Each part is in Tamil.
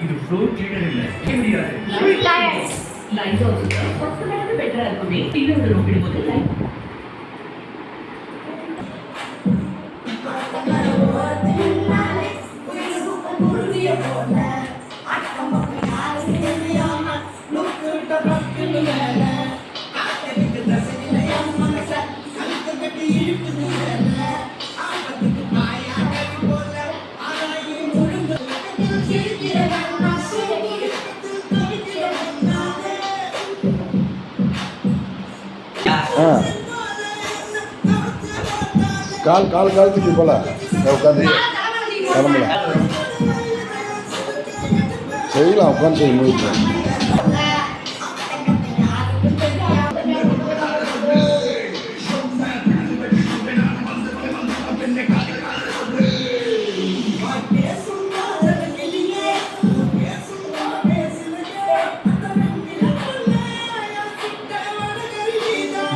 இது ஃப்ளோர் கிளியர் இல்ல முடியாது லைட் கொஞ்சம் பெட்டரா இருக்குமே டிவியோட ஒப்பிடும்போது லைட் காலத்துக்கு போல உட்காந்து கிளம்பல செய்யலாம் உட்காந்து செய்ய முடியும்.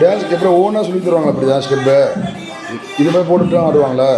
டான்ஸுக்கு எப்படி ஓனாக சொல்லி தருவாங்களா? அப்படி தான் ஸ்டெப்பு இது மாதிரி போட்டுட்டு தான் ஆடுவாங்களா?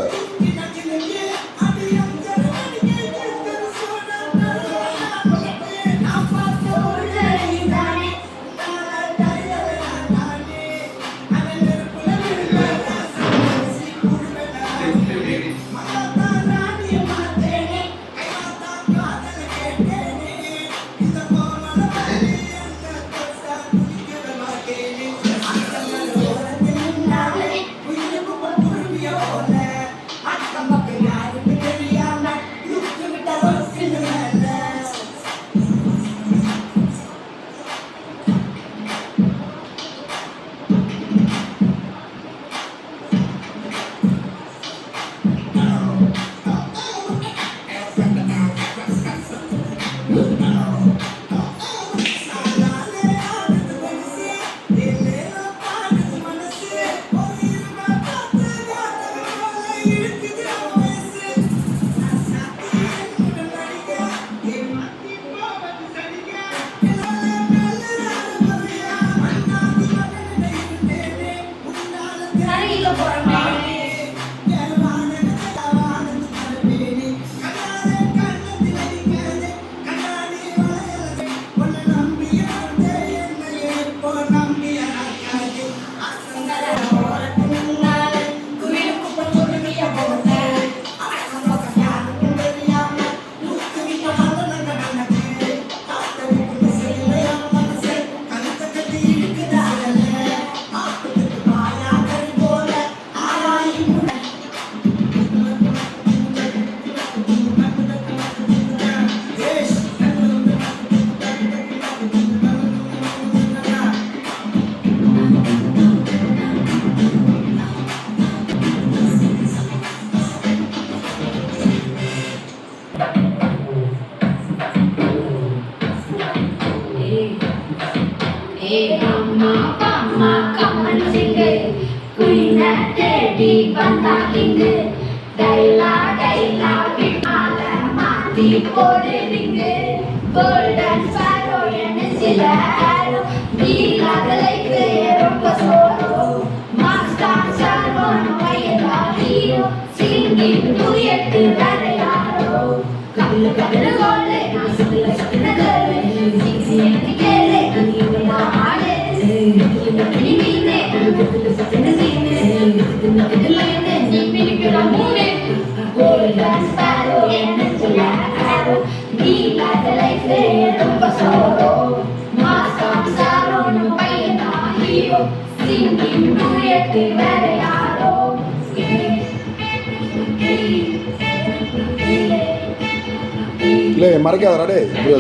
Thank you. வேற யாரோ இல்லை மறைக்காதடா டே இப்படி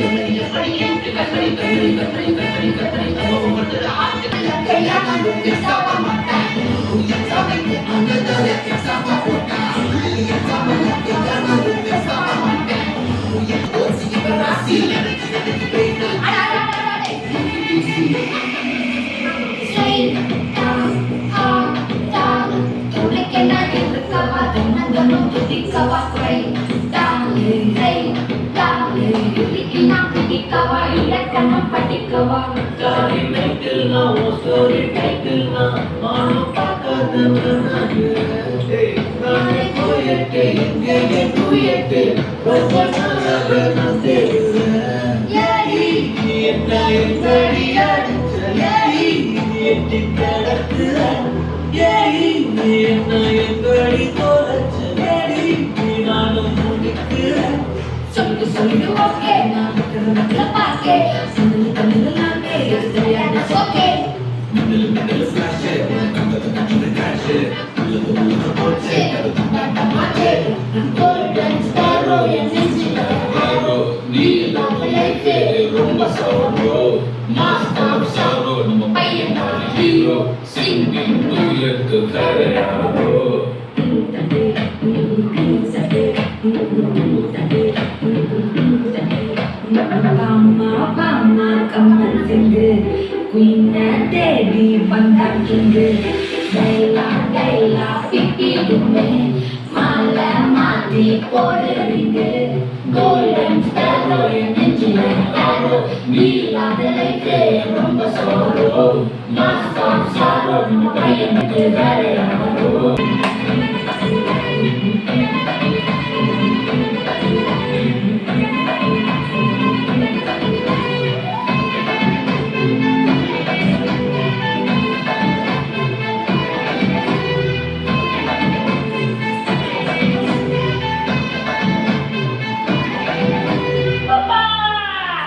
சொல்லு ஓகே நான் பாக்கே சொல்லு கண்ணு நானே it's okay golden sparrow என் நெஞ்சில arrow நீ இல்லாம life ரொம்ப sorrow master of sorrow நம்ம பையன் hero singing duet வேற யாரோ Mama, come and sing Queen and Daddy, Bandaking Dayla, Dayla, Pipi, Dume Mala, Mati, Podering Golden Sparrow, Angel and Arrow Nila, the Lake, Rumba Sorrow Master of Sorrow, Payan, the Very Arrow